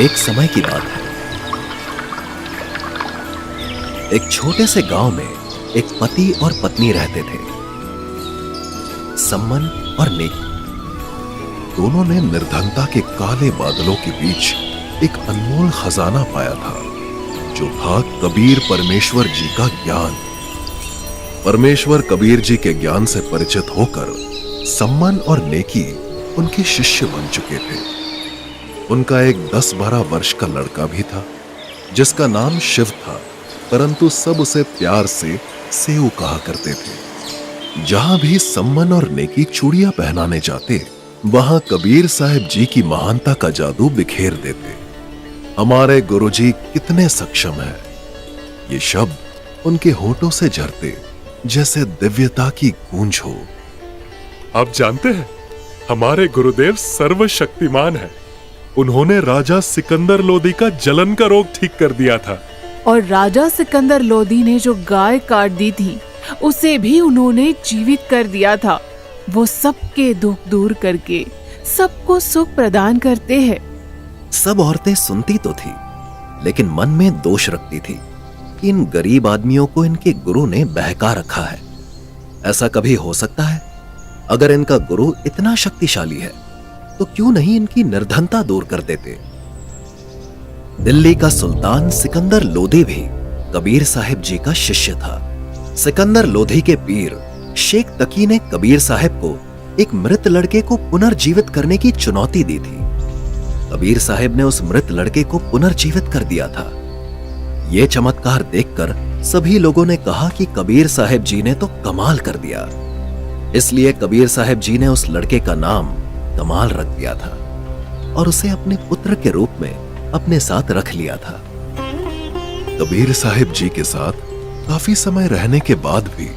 एक समय की बात है। एक छोटे से गांव में एक पति और पत्नी रहते थे, सम्मन और नेकी। दोनों ने निर्धनता के काले बादलों के बीच एक अनमोल खजाना पाया था, जो था कबीर परमेश्वर जी का ज्ञान। परमेश्वर कबीर जी के ज्ञान से परिचित होकर सम्मन और नेकी उनके शिष्य बन चुके थे। उनका एक 10-12 वर्ष का लड़का भी था, जिसका नाम शिव था, परंतु सब उसे प्यार से सेऊ कहा करते थे। जहां भी सम्मन और नेकी चूड़ियां पहनाने जाते, वहां कबीर साहब जी की महानता का जादू बिखेर देते। हमारे गुरुजी कितने सक्षम हैं, ये शब्द उनके होठों से झरते जैसे दिव्यता की गूंज हो। आप जानते हैं, हमारे गुरुदेव सर्वशक्तिमान हैं। उन्होंने राजा सिकंदर लोदी का जलन का रोग ठीक कर दिया था। और राजा सिकंदर लोदी ने जो गाय काट दी थी, उसे भी उन्होंने जीवित कर दिया था। वो सबके दुख दूर करके सबको सुख प्रदान करते हैं। सब औरतें सुनती तो थी, लेकिन मन में दोष रखती थी कि इन गरीब आदमियों को इनके गुरु ने बहका रखा है। ऐसा कभी हो सकता है? अगर इनका गुरु इतना शक्तिशाली है, तो क्यों नहीं इनकी निर्धनता दूर कर देते? दिल्ली का सुल्तान सिकंदर लोदी भी कबीर साहिब जी का शिष्य था। सिकंदर लोधी के पीर शेख तकी ने कबीर साहिब को एक मृत लड़के को पुनर्जीवित करने की चुनौती दी थी। कबीर साहिब ने उस मृत लड़के को पुनर्जीवित कर दिया था। यह चमत्कार देखकर सभी लोगों ने कहा कि कबीर साहिब जी ने तो कमाल कर दिया। इसलिए कबीर साहिब जी ने उस लड़के का नाम कमाल रख दिया था और उसे अपने पुत्र के रूप में अपने साथ रख लिया था। कबीर साहिब जी के साथ काफी समय रहने के बाद भी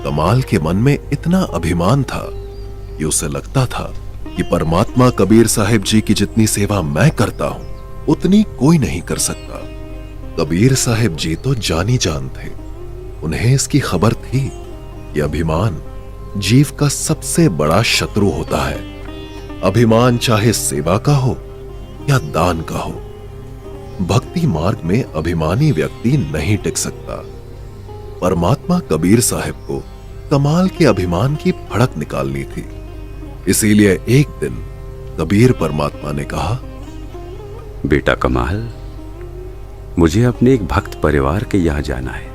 कमाल के मन में इतना अभिमान था कि उसे लगता था कि परमात्मा कबीर साहिब जी की जितनी सेवा मैं करता हूं, उतनी कोई नहीं कर सकता। कबीर साहिब जी तो जानी जान थे। उन्हें इसकी खबर थी कि अभिमान जीव का सबसे बड़ा शत्रु होता है। अभिमान चाहे सेवा का हो या दान का हो, भक्ति मार्ग में अभिमानी व्यक्ति नहीं टिक सकता। परमात्मा कबीर साहिब को कमाल के अभिमान की भड़क निकालनी थी। इसीलिए एक दिन कबीर परमात्मा ने कहा, बेटा कमाल, मुझे अपने एक भक्त परिवार के यहां जाना है।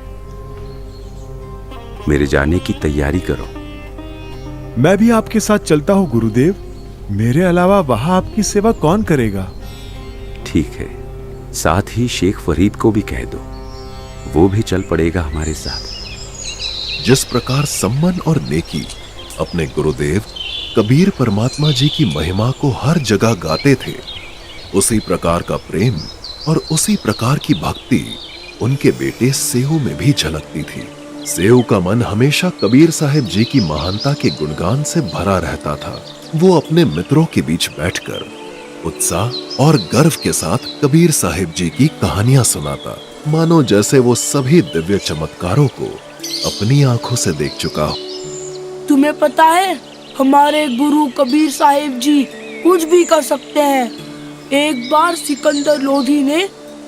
मेरे जाने की तैयारी करो। मैं भी आपके साथ चलता हूं गुरुदेव। मेरे अलावा वहां आपकी सेवा कौन करेगा? ठीक है, साथ ही शेख फरीद को भी कह दो, वो भी चल पड़ेगा हमारे साथ। जिस प्रकार सम्मन और नेकी अपने गुरुदेव कबीर परमात्मा जी की महिमा को हर जगह गाते थे, उसी प्रकार का प्रेम और उसी प्रकार की भक्ति उनके बेटे सेऊ में भी झलकती थी। सेऊ का मन हमेशा कबीर साहिब जी की महानता के गुणगान से भरा रहता था। वो अपने मित्रों के बीच बैठकर उत्साह और गर्व के साथ कबीर साहिब जी की कहानियां सुनाता, मानो जैसे वो सभी दिव्य चमत्कारों को अपनी आंखों से देख चुका हो। तुम्हें पता है, हमारे गुरु कबीर साहिब जी कुछ भी कर सकते हैं। एक बार सिकंदर लोधी ने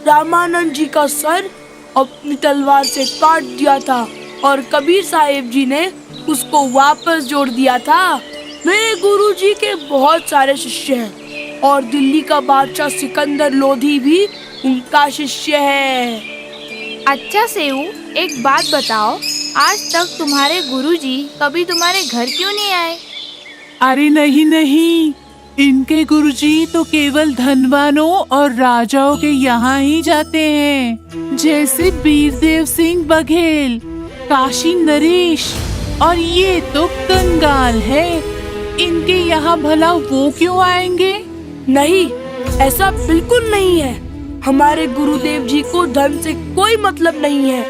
रामानंद जी का सर अपनी तलवार से काट दिया था और कबीर साहिब जी ने उसको वापस जोड़ दिया था। मेरे गुरुजी के बहुत सारे शिष्य हैं और दिल्ली का बादशाह सिकंदर लोधी भी उनका शिष्य है। अच्छा सेऊ, एक बात बताओ, आज तक तुम्हारे गुरुजी कभी तुम्हारे घर क्यों नहीं आए? अरे नहीं, इनके गुरुजी तो केवल धनवानों और राजाओं के यहाँ ही जाते हैं, जैसे बीरदेव सिंह बघेल, काशी नरेश, और ये तो कंगाल है। इनके यहाँ भला वो क्यों आएंगे? नहीं, ऐसा बिल्कुल नहीं है। हमारे गुरुदेव जी को धन से कोई मतलब नहीं है।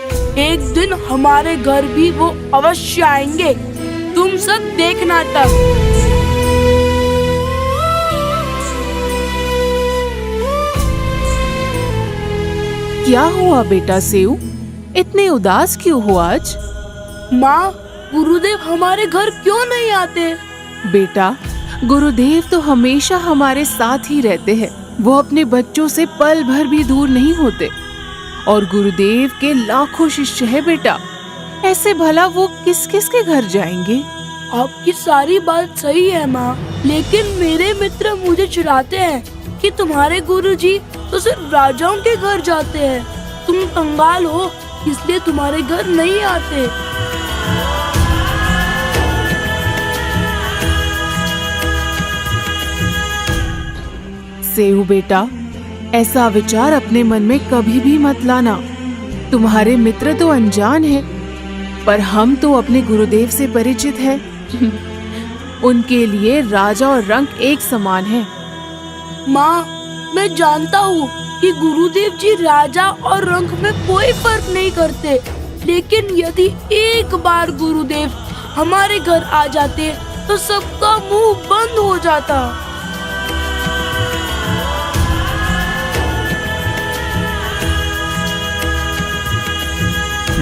एक दिन हमारे घर भी वो अवश्य आएंगे। तुम सब देखना तब। क्या हुआ बेटा सेऊ, इतने उदास क्यों हो आज? माँ, गुरुदेव हमारे घर क्यों नहीं आते? बेटा, गुरुदेव तो हमेशा हमारे साथ ही रहते हैं। वो अपने बच्चों से पल भर भी दूर नहीं होते। और गुरुदेव के लाखों शिष्य है बेटा, ऐसे भला वो किस किस के घर जाएंगे? आपकी सारी बात सही है माँ, लेकिन मेरे मित्र मुझे चिढ़ाते हैं कि तुम्हारे गुरुजी तो सिर्फ राजाओं के घर जाते हैं। तुम कंगाल हो, इसलिए तुम्हारे घर नहीं आते। सेऊ बेटा, ऐसा विचार अपने मन में कभी भी मत लाना। तुम्हारे मित्र तो अनजान है, पर हम तो अपने गुरुदेव से परिचित हैं। उनके लिए राजा और रंक एक समान है। माँ, मैं जानता हूँ कि गुरुदेव जी राजा और रंक में कोई फर्क नहीं करते, लेकिन यदि एक बार गुरुदेव हमारे घर आ जाते तो सबका मुंह बंद हो जाता।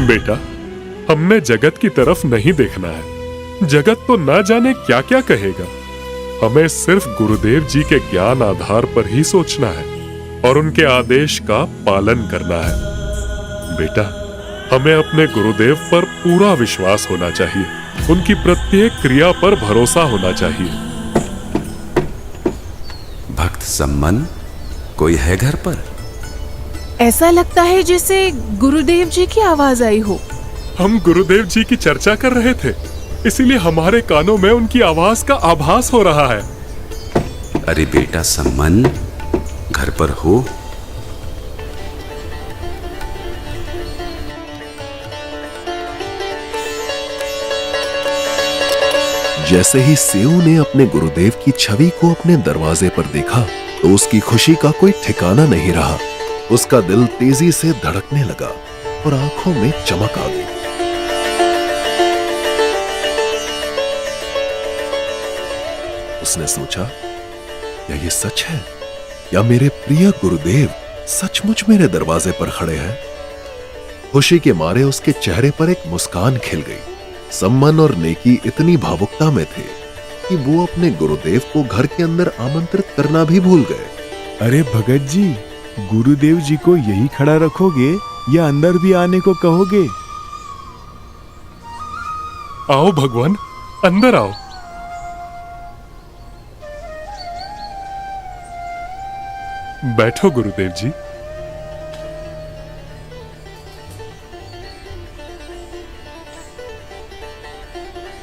बेटा, हमने जगत की तरफ नहीं देखना है। जगत तो ना जाने क्या क्या कहेगा। हमें सिर्फ गुरुदेव जी के ज्ञान आधार पर ही सोचना है और उनके आदेश का पालन करना है। बेटा, हमें अपने गुरुदेव पर पूरा विश्वास होना चाहिए। उनकी प्रत्येक क्रिया पर भरोसा होना चाहिए। भक्त सम्मन, कोई है घर पर? ऐसा लगता है जैसे गुरुदेव जी की आवाज आई हो। हम गुरुदेव जी की चर्चा कर रहे थे, इसीलिए हमारे कानों में उनकी आवाज का आभास हो रहा है। अरे बेटा सम्मन, घर पर हो? जैसे ही सेऊ ने अपने गुरुदेव की छवि को अपने दरवाजे पर देखा तो उसकी खुशी का कोई ठिकाना नहीं रहा। उसका दिल तेजी से धड़कने लगा और आंखों में चमक आ गई। उसने सोचा, क्या ये सच है? या मेरे प्रिय गुरुदेव सचमुच मेरे दरवाजे पर खड़े हैं? खुशी के मारे उसके चेहरे पर एक मुस्कान खिल गई। सम्मन और नेकी इतनी भावुकता में थे कि वो अपने गुरुदेव को घर के अंदर आमंत्रित करना भी भूल गए। अरे भगत जी, गुरुदेव जी को यही खड़ा रखोगे या अंदर भी आने को कहोगे? आओ भगवान, अंदर आओ। बैठो गुरुदेव जी।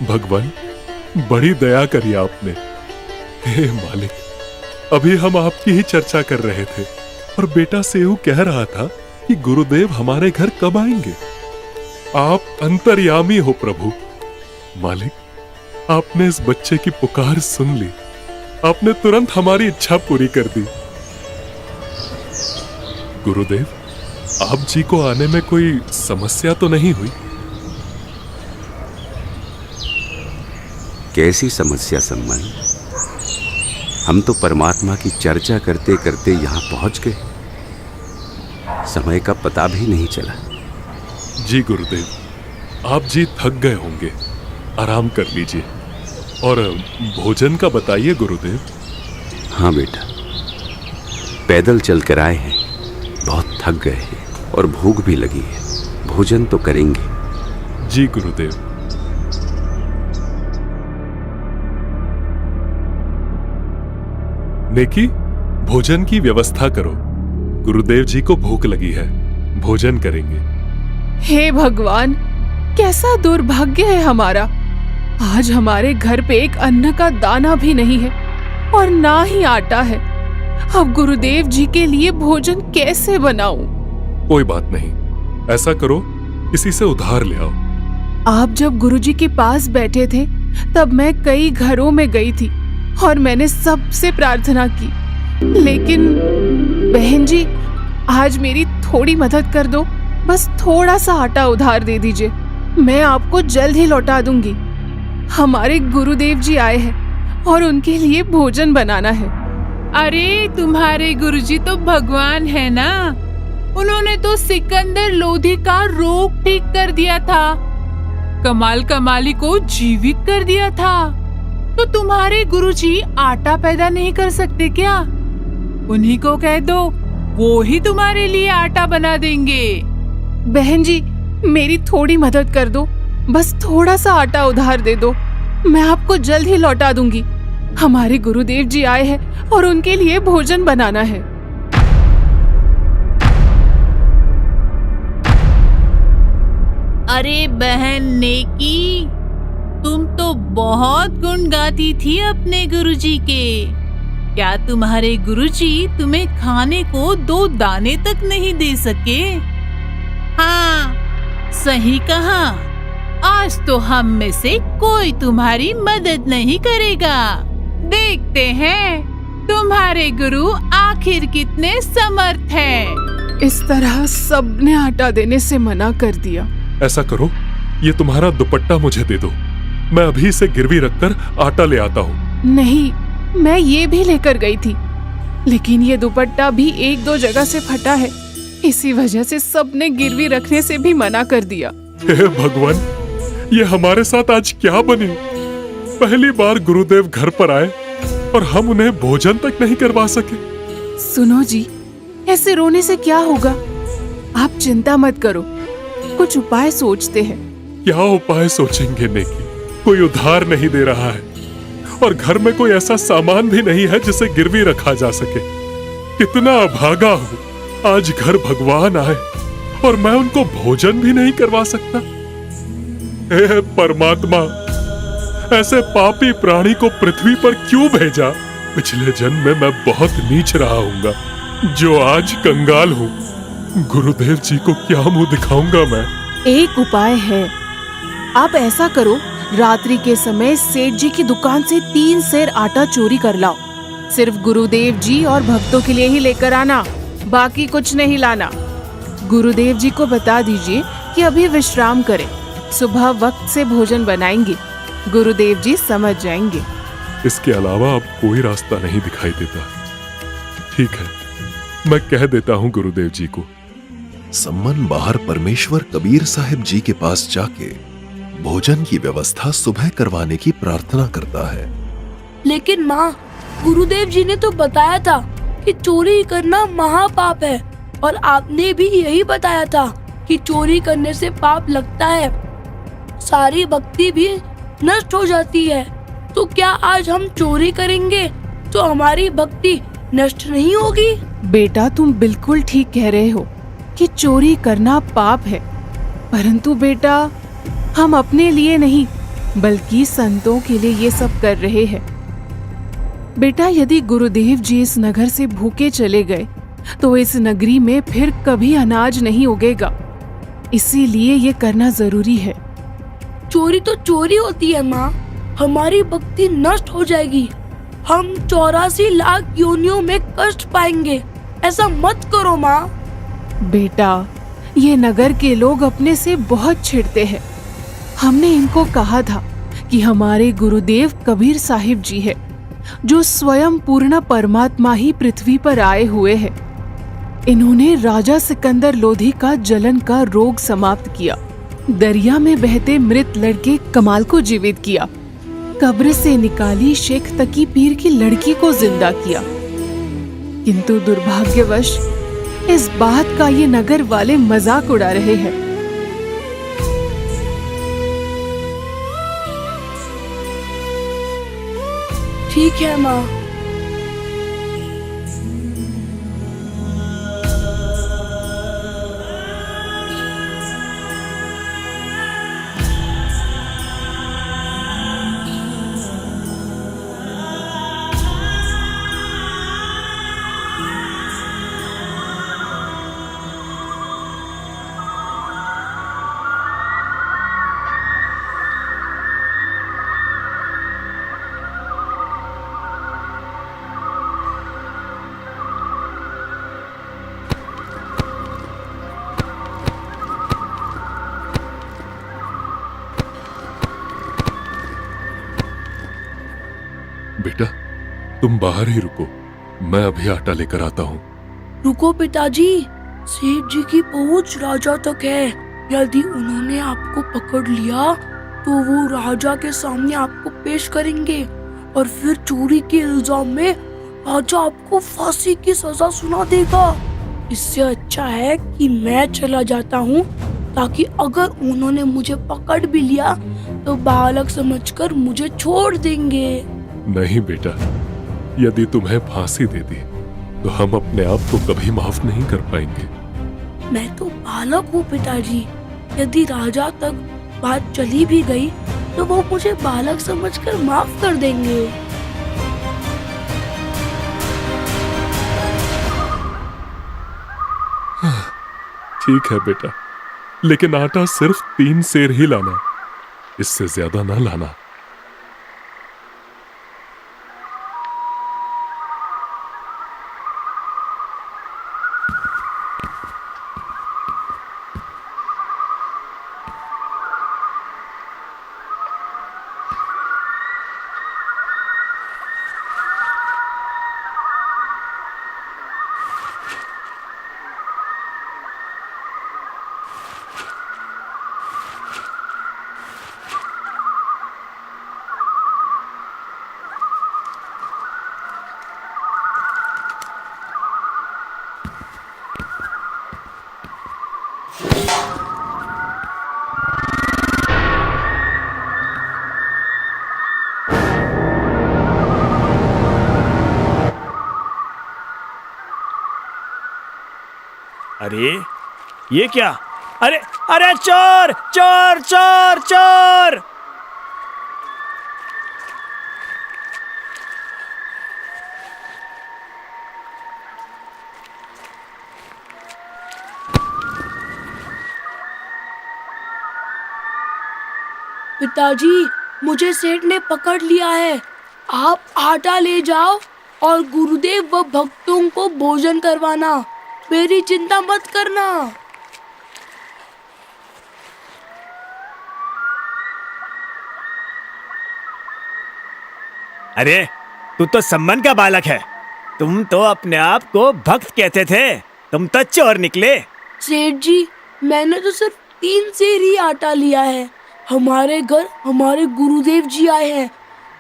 भगवान, बड़ी दया करी आपने। हे मालिक, अभी हम आपकी ही चर्चा कर रहे थे और बेटा सेऊ कह रहा था कि गुरुदेव हमारे घर कब आएंगे। आप अंतर्यामी हो प्रभु। मालिक, आपने इस बच्चे की पुकार सुन ली। आपने तुरंत हमारी इच्छा पूरी कर दी। गुरुदेव, आप जी को आने में कोई समस्या तो नहीं हुई? कैसी समस्या सम्मन? हम तो परमात्मा की चर्चा करते करते यहां पहुंच गए, समय का पता भी नहीं चला। जी गुरुदेव, आप जी थक गए होंगे, आराम कर लीजिए। और भोजन का बताइए गुरुदेव। हाँ बेटा, पैदल चल कर आए हैं, बहुत थक गए हैं और भूख भी लगी है। भोजन तो करेंगे। जी गुरुदेव। नेकी, भोजन की व्यवस्था करो। गुरुदेव जी को भूख लगी है, भोजन करेंगे। हे भगवान, कैसा दुर्भाग्य है हमारा। आज हमारे घर पे एक अन्न का दाना भी नहीं है और ना ही आटा है। अब गुरुदेव जी के लिए भोजन कैसे बनाऊं? कोई बात नहीं, ऐसा करो, किसी से उधार ले आओ। आप जब गुरुजी के पास बैठे थे तब मैं कई घरों में गई थी और मैंने सबसे प्रार्थना की, लेकिन बहन जी, आज मेरी थोड़ी मदद कर दो। बस थोड़ा सा आटा उधार दे दीजिए, मैं आपको जल्द ही लौटा दूंगी। हमारे गुरुदेव जी आए हैं और उनके लिए भोजन बनाना है। अरे तुम्हारे गुरुजी तो भगवान है ना, उन्होंने तो सिकंदर लोधी का रोग ठीक कर दिया था, कमाल कमाली को जीवित कर दिया था। तो तुम्हारे गुरुजी आटा पैदा नहीं कर सकते क्या? उन्हीं को कह दो, वो ही तुम्हारे लिए आटा बना देंगे। बहन जी, मेरी थोड़ी मदद कर दो, बस थोड़ा सा आटा उधार दे दो, मैं आपको जल्द ही लौटा दूंगी। हमारे गुरुदेव जी आए हैं और उनके लिए भोजन बनाना है। अरे बहन नेकी, तुम तो बहुत गुण गाती थी अपने गुरुजी के। क्या तुम्हारे गुरुजी तुम्हें खाने को 2 दाने तक नहीं दे सके? हाँ, सही कहा। आज तो हम में से कोई तुम्हारी मदद नहीं करेगा। देखते हैं तुम्हारे गुरु आखिर कितने समर्थ हैं। इस तरह सबने आटा देने से मना कर दिया। ऐसा करो, ये तुम्हारा दुपट्टा मुझे दे दो, मैं अभी इसे गिरवी रखकर आटा ले आता हूँ। नहीं, मैं ये भी लेकर गई थी, लेकिन ये दुपट्टा भी 1-2 जगह से फटा है। इसी वजह से सबने गिरवी रखने से भी मना कर दिया। हे भगवान, ये हमारे साथ आज क्या बने? पहली बार गुरुदेव घर पर आए और हम उन्हें भोजन तक नहीं करवा सके। सुनो जी, ऐसे रोने से क्या होगा? आप चिंता मत करो, कुछ उपाय सोचते हैं। क्या उपाय सोचेंगे नेकी? कोई उधार नहीं दे रहा है और घर में कोई ऐसा सामान भी नहीं है जिसे गिरवी रखा जा सके। कितना अभागा हूँ, आज घर भगवान आए और मैं उनको भोजन भी नहीं करवा सकता। हे परमात्मा, ऐसे पापी प्राणी को पृथ्वी पर क्यों भेजा? पिछले जन्म में मैं बहुत नीच रहा हूँगा, जो आज कंगाल हूँ। गुरुदेव जी को क्या मुंह दिखाऊंगा मैं? एक उपाय है, आप ऐसा करो, रात्रि के समय सेठ जी की दुकान से 3 सेर आटा चोरी कर लाओ। सिर्फ गुरुदेव जी और भक्तों के लिए ही लेकर आना, बाकी कुछ नहीं लाना। गुरुदेव जी को बता दीजिए कि अभी विश्राम करें, सुबह वक्त से भोजन बनाएंगे। गुरुदेव जी समझ जाएंगे। इसके अलावा अब कोई रास्ता नहीं दिखाई देता। ठीक है, मैं कह देता हूँ गुरुदेव जी को। सम्मन बाहर परमेश्वर कबीर साहिब जी के पास जाके भोजन की व्यवस्था सुबह करवाने की प्रार्थना करता है। लेकिन माँ, गुरुदेव जी ने तो बताया था कि चोरी करना महापाप है, और आपने भी यही बताया था कि चोरी करने से पाप लगता है, सारी भक्ति भी नष्ट हो जाती है। तो क्या आज हम चोरी करेंगे तो हमारी भक्ति नष्ट नहीं होगी? बेटा, तुम बिल्कुल ठीक कह रहे हो कि चोरी करना पाप है, परंतु बेटा, हम अपने लिए नहीं बल्कि संतों के लिए ये सब कर रहे हैं। बेटा, यदि गुरुदेव जी इस नगर से भूखे चले गए तो इस नगरी में फिर कभी अनाज नहीं उगेगा, इसीलिए ये करना जरूरी है। चोरी तो चोरी होती है माँ, हमारी भक्ति नष्ट हो जाएगी, हम 84 लाख योनियों में कष्ट पाएंगे। ऐसा मत करो माँ। बेटा, ये नगर के लोग अपने से बहुत छिड़ते हैं। हमने इनको कहा था कि हमारे गुरुदेव कबीर साहिब जी है, जो स्वयं पूर्ण परमात्मा ही पृथ्वी पर आए हुए हैं। इन्होंने राजा सिकंदर लोधी का जलन का रोग समाप्त किया, दरिया में बहते मृत लड़के कमाल को जीवित किया, कब्र से निकाली शेख तकी पीर की लड़की को जिंदा किया। किंतु दुर्भाग्यवश इस बात का ये नगर वाले मजाक उड़ा रहे हैं। ठीक है माँ। बेटा, तुम बाहर ही रुको, मैं अभी आटा लेकर आता हूँ। रुको पिताजी, सेठ जी की पहुंच राजा तक है। यदि उन्होंने आपको पकड़ लिया तो वो राजा के सामने आपको पेश करेंगे और फिर चोरी के इल्जाम में राजा आपको फांसी की सजा सुना देगा। इससे अच्छा है कि मैं चला जाता हूँ, ताकि अगर उन्होंने मुझे पकड़ भी लिया तो बालक समझकर मुझे छोड़ देंगे। नहीं बेटा, यदि तुम्हें फांसी दे दी तो हम अपने आप को कभी माफ नहीं कर पाएंगे। मैं तो बालक हूँ पिताजी। यदि राजा तक बात चली भी गई तो वो मुझे बालक समझकर माफ कर देंगे। ठीक है बेटा, लेकिन आटा सिर्फ 3 सेर ही लाना, इससे ज्यादा ना लाना। अरे ये क्या? अरे अरे चोर चोर चोर चोर! पिताजी, मुझे सेठ ने पकड़ लिया है। आप आटा ले जाओ और गुरुदेव व भक्तों को भोजन करवाना। मेरी चिंता मत करना। अरे तू तो सम्मान का बालक है। तुम तो अपने आप को भक्त कहते थे, तुम तो चोर निकले। सेठ जी, मैंने तो सिर्फ 3 सेर ही आटा लिया है। हमारे घर हमारे गुरुदेव जी आए हैं,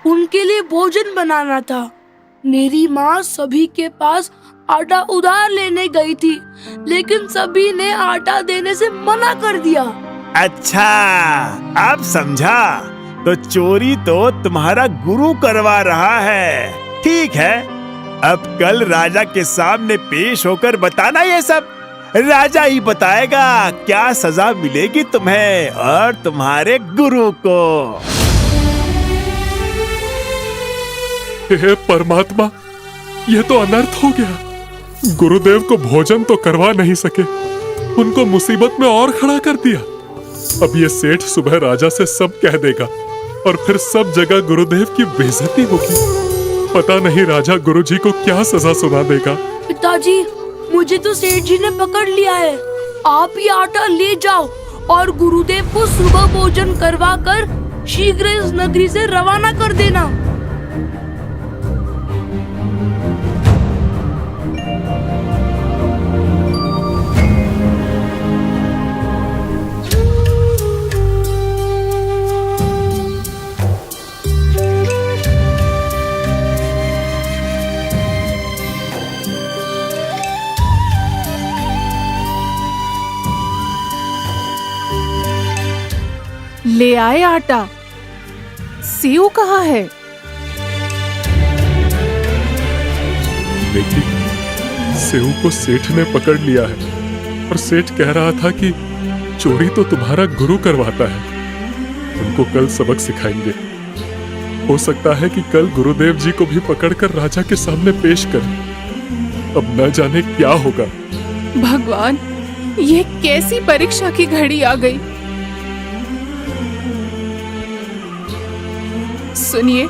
उनके लिए भोजन बनाना था। मेरी माँ सभी के पास आटा उधार लेने गई थी, लेकिन सभी ने आटा देने से मना कर दिया। अच्छा, अब समझा। तो चोरी तो तुम्हारा गुरु करवा रहा है। ठीक है, अब कल राजा के सामने पेश होकर बताना ये सब। राजा ही बताएगा क्या सजा मिलेगी तुम्हें और तुम्हारे गुरु को। हे परमात्मा, यह तो अनर्थ हो गया। गुरुदेव को भोजन तो करवा नहीं सके, उनको मुसीबत में और खड़ा कर दिया। अब ये सेठ सुबह राजा से सब कह देगा और फिर सब जगह गुरुदेव की बेइज्जती होगी। पता नहीं राजा गुरुजी को क्या सजा सुना देगा। पिताजी, मुझे तो सेठ जी ने पकड़ लिया है। आप ही आटा ले जाओ और गुरुदेव को सुबह भोजन करवा कर शीघ्र इस नगरी से रवाना कर देना। ले आए आटा। सेव कहाँ है? बेटी, सेव को सेठ ने पकड़ लिया है और सेठ कह रहा था कि चोरी तो तुम्हारा गुरु करवाता है। उनको कल सबक सिखाएंगे। हो सकता है कि कल गुरुदेव जी को भी पकड़कर राजा के सामने पेश कर। अब न जाने क्या होगा। भगवान, ये कैसी परीक्षा की घड़ी आ गई। सुनिए,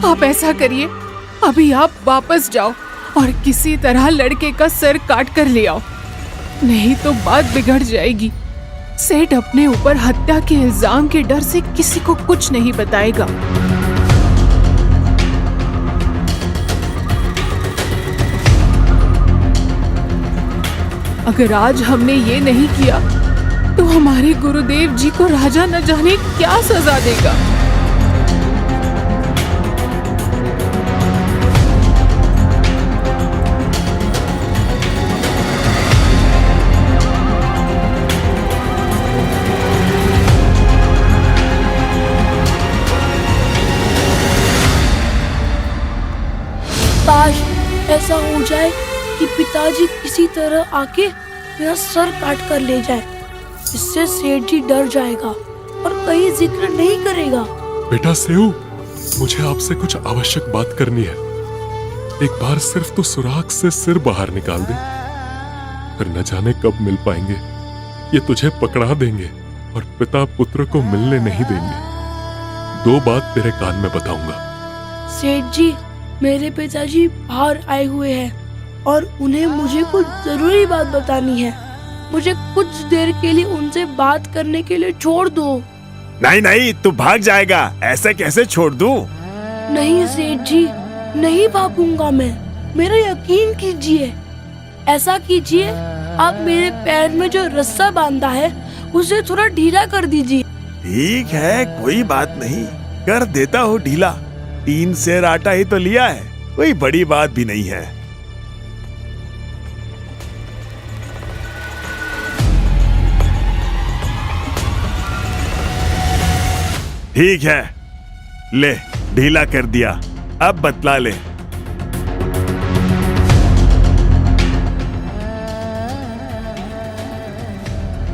आप ऐसा करिए, अभी आप वापस जाओ और किसी तरह लड़के का सर काट कर ले आओ, नहीं तो बात बिगड़ जाएगी। सेठ अपने ऊपर हत्या के इल्जाम के डर से किसी को कुछ नहीं बताएगा। अगर आज हमने ये नहीं किया तो हमारे गुरुदेव जी को राजा न जाने क्या सजा देगा। ऐसा हो जाए कि पिताजी किसी तरह आके मेरा सर काट कर ले जाए। इससे सेठ जी डर जाएगा और कहीं जिक्र नहीं करेगा। बेटा सेऊ, मुझे आपसे कुछ आवश्यक बात करनी है। एक बार सिर्फ तो सुराख से सिर बाहर निकाल दे, फिर न जाने कब मिल पाएंगे। ये तुझे पकड़ा देंगे और पिता पुत्र को मिलने नहीं देंगे। 2 बात तेरे कान में बताऊंगा। सेठ जी, मेरे पिताजी बाहर आए हुए हैं और उन्हें मुझे कुछ जरूरी बात बतानी है। मुझे कुछ देर के लिए उनसे बात करने के लिए छोड़ दो। नहीं नहीं, तू भाग जाएगा, ऐसे कैसे छोड़ दूं? नहीं सेठ जी, नहीं भागूंगा मैं, मेरा यकीन कीजिए। ऐसा कीजिए, आप मेरे पैर में जो रस्सा बांधा है उसे थोड़ा ढीला कर दीजिए। ठीक है, कोई बात नहीं, कर देता हूँ ढीला। 3 सेर आटा ही तो लिया है, कोई बड़ी बात भी नहीं है। ठीक है, ले ढीला कर दिया, अब बतला ले।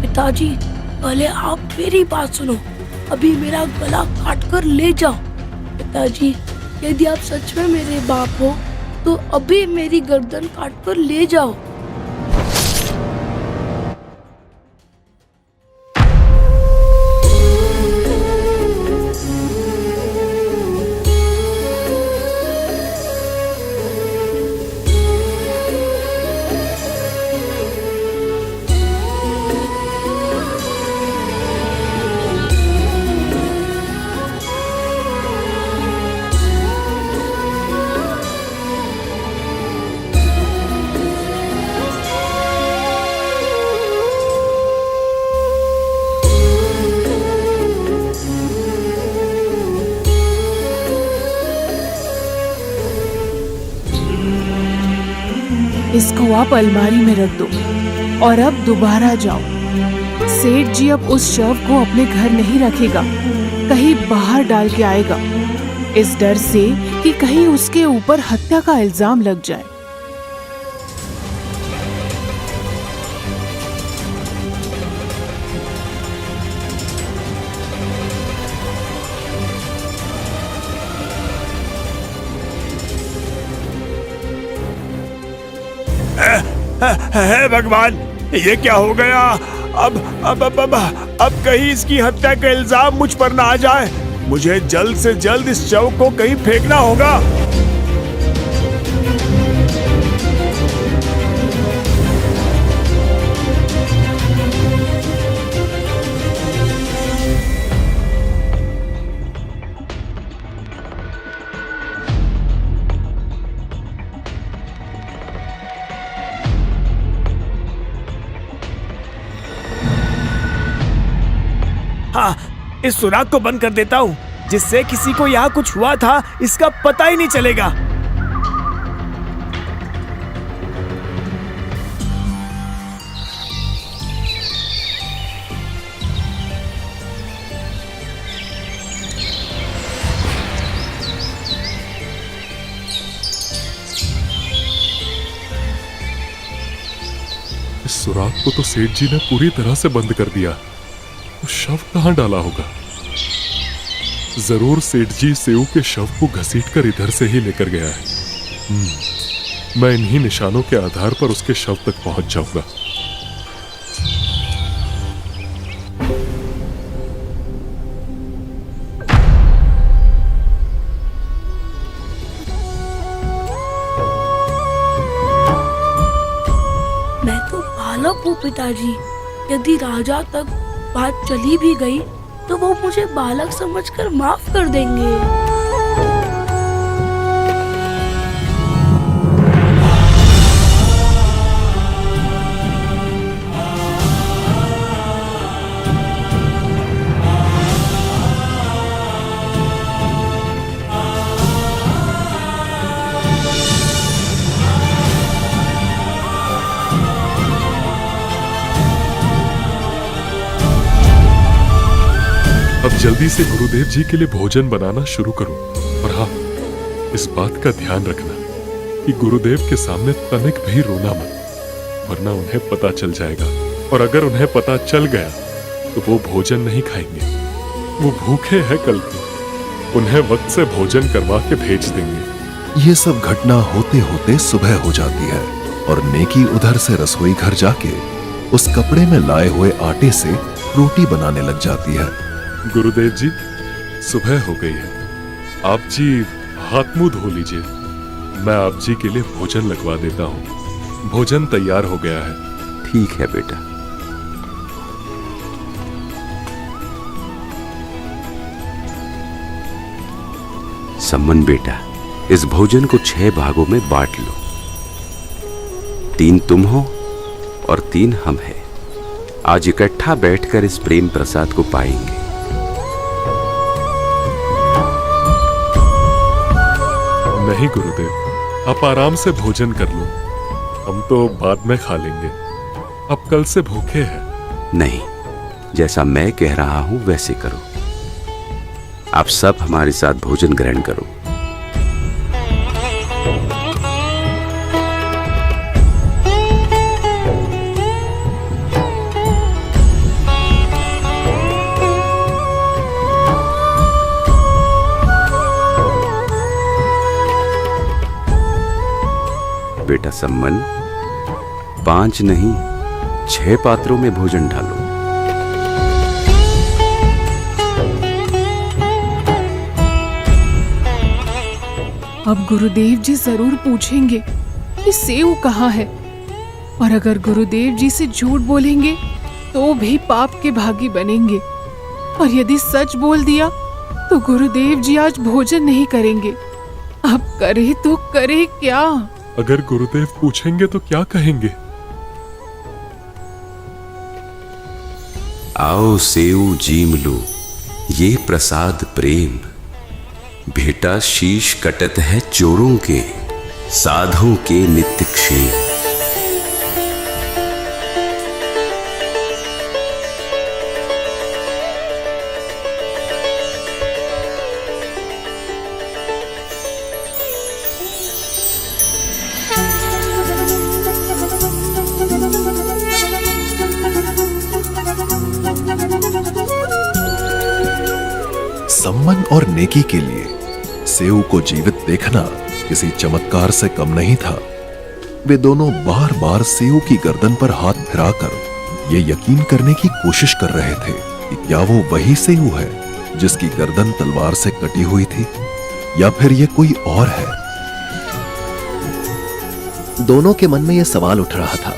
पिताजी, पहले आप मेरी बात सुनो, अभी मेरा गला काट कर ले जाओ। पिताजी, यदि आप सच में मेरे बाप हो तो अभी मेरी गर्दन काट कर ले जाओ। इसको आप अलमारी में रख दो और अब दोबारा जाओ। सेठ जी अब उस शव को अपने घर नहीं रखेगा, कहीं बाहर डाल के आएगा, इस डर से कि कहीं उसके ऊपर हत्या का इल्जाम लग जाए। है भगवान, ये क्या हो गया? अब कहीं इसकी हत्या का इल्जाम मुझ पर ना आ जाए। मुझे जल्द से जल्द इस शव को कहीं फेंकना होगा। हाँ, इस सुराख को बंद कर देता हूँ, जिससे किसी को यहाँ कुछ हुआ था इसका पता ही नहीं चलेगा। इस सुराख को तो सेठ जी ने पूरी तरह से बंद कर दिया। तो शव कहाँ डाला होगा? जरूर सेठ जी सेऊ के शव को घसीटकर इधर से ही लेकर गया है। मैं इन्हीं निशानों के आधार पर उसके शव तक पहुंच जाऊंगा। मैं तो बालक हूँ पिताजी, यदि राजा तक बात चली भी गई तो वो मुझे बालक समझकर माफ कर देंगे। अब जल्दी से गुरुदेव जी के लिए भोजन बनाना शुरू करो। और हाँ, इस बात का ध्यान रखना कि गुरुदेव के सामने तनिक भी रोना मत, वरना उन्हें पता चल जाएगा, और अगर उन्हें पता चल गया तो वो भोजन नहीं खाएंगे। वो भूखे हैं कल के, उन्हें वक्त से भोजन करवा के भेज देंगे। ये सब घटना होते होते सुबह हो जाती है और नेकी उधर से रसोई घर जाके उस कपड़े में लाए हुए आटे से रोटी बनाने लग जाती है। गुरुदेव जी, सुबह हो गई है, आप जी हाथ मुंह धो लीजिए, मैं आप जी के लिए भोजन लगवा देता हूँ। भोजन तैयार हो गया है। ठीक है बेटा। सम्मन बेटा, इस भोजन को 6 भागों में बांट लो। 3 तुम हो और 3 हम हैं। आज इकट्ठा बैठकर इस प्रेम प्रसाद को पाएंगे। नहीं गुरुदेव, आप आराम से भोजन कर लो, हम तो बाद में खा लेंगे। अब कल से भूखे हैं। नहीं, जैसा मैं कह रहा हूं वैसे करो। आप सब हमारे साथ भोजन ग्रहण करो। बेटा सम्मन, 5 नहीं 6 पात्रों में भोजन डालो। अब गुरुदेव जी जरूर पूछेंगे कि सेव कहाँ है, और अगर गुरुदेव जी से झूठ बोलेंगे तो भी पाप के भागी बनेंगे, और यदि सच बोल दिया तो गुरुदेव जी आज भोजन नहीं करेंगे। अब करे तो करे क्या? अगर गुरुदेव पूछेंगे तो क्या कहेंगे? आओ सेऊ जीम लो, ये प्रसाद प्रेम। बेटा शीश कटत है चोरों के, साधुओं के नित्य क्षेम। सम्मन और नेकी के लिए सेऊ को जीवित देखना किसी चमत्कार से कम नहीं था। वे दोनों बार बार सेऊ की गर्दन पर हाथ फिराकर ये यकीन करने की कोशिश कर रहे थे कि क्या वो वही सेऊ है जिसकी गर्दन तलवार से कटी हुई थी, या फिर ये कोई और है। दोनों के मन में यह सवाल उठ रहा था,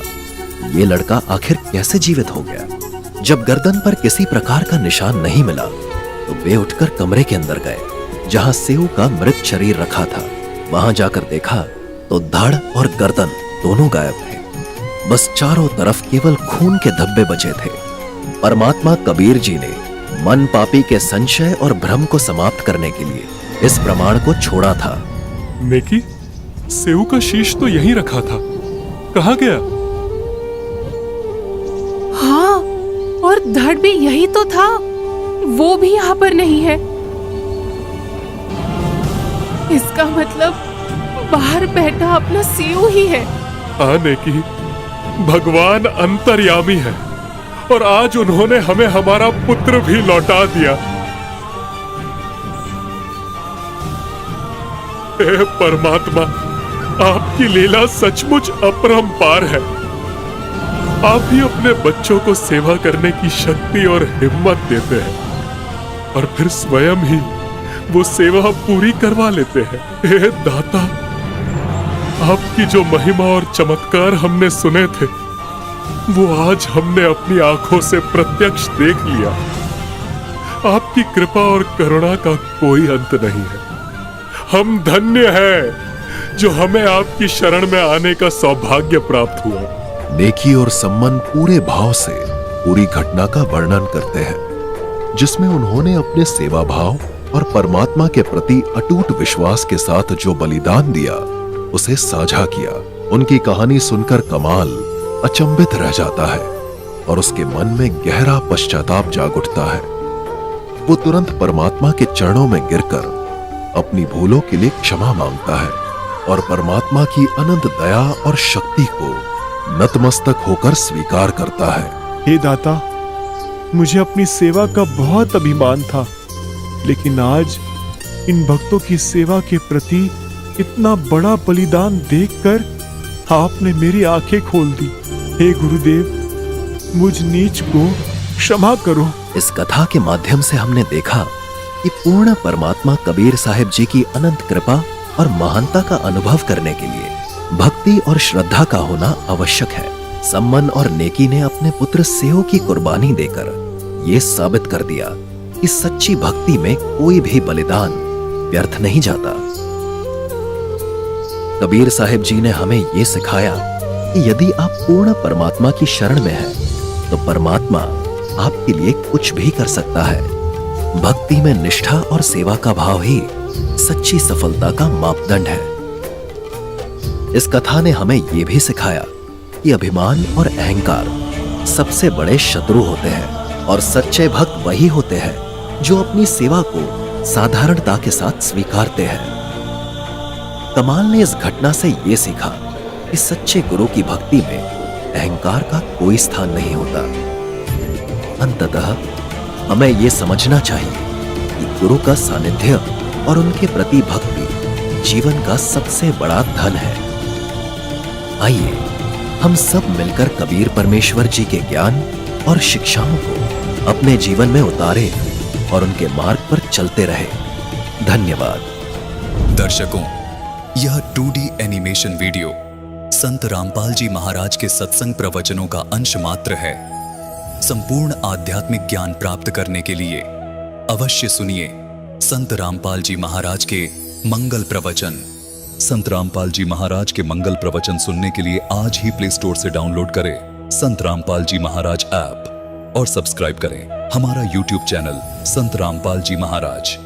ये लड़का आखिर कैसे जीवित हो गया। जब गर्दन पर किसी प्रकार का निशान नहीं मिला तो वे उठकर कमरे के अंदर गए जहां सेऊ का मृत शरीर रखा था। वहां जाकर देखा तो धड़ और गर्दन दोनों गायब थे। बस चारों तरफ केवल खून के धब्बे बचे थे। परमात्मा कबीर जी ने मन पापी के संशय और भ्रम को समाप्त करने के लिए इस प्रमाण को छोड़ा था। नेकी, सेऊ का शीश तो यहीं रखा था, कहाँ गया? हाँ, और धड़ भी यही तो था, वो भी यहाँ पर नहीं है। इसका मतलब बाहर बैठा अपना सेऊ ही है। आने की भगवान अंतर्यामी है, और आज उन्होंने हमें हमारा पुत्र भी लौटा दिया। हे परमात्मा, आपकी लीला सचमुच अपरंपार है। आप ही अपने बच्चों को सेवा करने की शक्ति और हिम्मत देते हैं, और फिर स्वयं ही वो सेवा पूरी करवा लेते हैं। हे दाता, आपकी जो महिमा और चमत्कार हमने सुने थे वो आज हमने अपनी आंखों से प्रत्यक्ष देख लिया। आपकी कृपा और करुणा का कोई अंत नहीं है। हम धन्य हैं जो हमें आपकी शरण में आने का सौभाग्य प्राप्त हुआ। नेकी और सम्मन पूरे भाव से पूरी घटना का वर्णन करते हैं, जिसमें उन्होंने अपने सेवा भाव और परमात्मा के प्रति अटूट विश्वास के साथ जो बलिदान दिया उसे साझा किया। उनकी कहानी सुनकर कमाल अचंभित रह जाता है और उसके मन में गहरा पश्चाताप जाग उठता है। वो तुरंत परमात्मा के चरणों में गिरकर अपनी भूलों के लिए क्षमा मांगता है और परमात्मा की अनंत दया और शक्ति को नतमस्तक होकर स्वीकार करता है। हे दाता, मुझे अपनी सेवा का बहुत अभिमान था, लेकिन आज इन भक्तों की सेवा के प्रति इतना बड़ा बलिदान देखकर आपने मेरी आंखें खोल दी। हे गुरुदेव, मुझ नीच को क्षमा करो। इस कथा के माध्यम से हमने देखा कि पूर्ण परमात्मा कबीर साहिब जी की अनंत कृपा और महानता का अनुभव करने के लिए भक्ति और श्रद्धा का होना आवश्यक है। सम्मन और नेकी ने अपने पुत्र सेऊ की कुर्बानी देकर ये साबित कर दिया कि सच्ची भक्ति में कोई भी बलिदान व्यर्थ नहीं जाता। कबीर साहिब जी ने हमें ये सिखाया कि यदि आप पूर्ण परमात्मा की शरण में हैं, तो परमात्मा आपके लिए कुछ भी कर सकता है। भक्ति में निष्ठा और सेवा का भाव ही सच्ची सफलता का मापदंड है। इस कथा ने हमें यह भी सिखाया कि अभिमान और अहंकार सबसे बड़े शत्रु होते हैं और सच्चे भक्त वही होते हैं जो अपनी सेवा को साधारणता के साथ स्वीकारते हैं। कमाल ने इस घटना से यह सीखा कि सच्चे गुरु की भक्ति में अहंकार का कोई स्थान नहीं होता। अंततः हमें यह समझना चाहिए कि गुरु का सानिध्य और उनके प्रति भक्ति जीवन का सबसे बड़ा धन है। आइए हम सब मिलकर कबीर परमेश्वर जी के ज्ञान और शिक्षाओं को अपने जीवन में उतारें और उनके मार्ग पर चलते रहें। धन्यवाद। दर्शकों, यह 2D एनिमेशन वीडियो संत रामपाल जी महाराज के सत्संग प्रवचनों का अंश मात्र है। संपूर्ण आध्यात्मिक ज्ञान प्राप्त करने के लिए अवश्य सुनिए संत रामपाल जी महाराज के मंगल प्रवचन। संत रामपाल जी महाराज के मंगल प्रवचन सुनने के लिए आज ही प्ले स्टोर से डाउनलोड करें संत रामपाल जी महाराज ऐप और सब्सक्राइब करें हमारा YouTube चैनल संत रामपाल जी महाराज।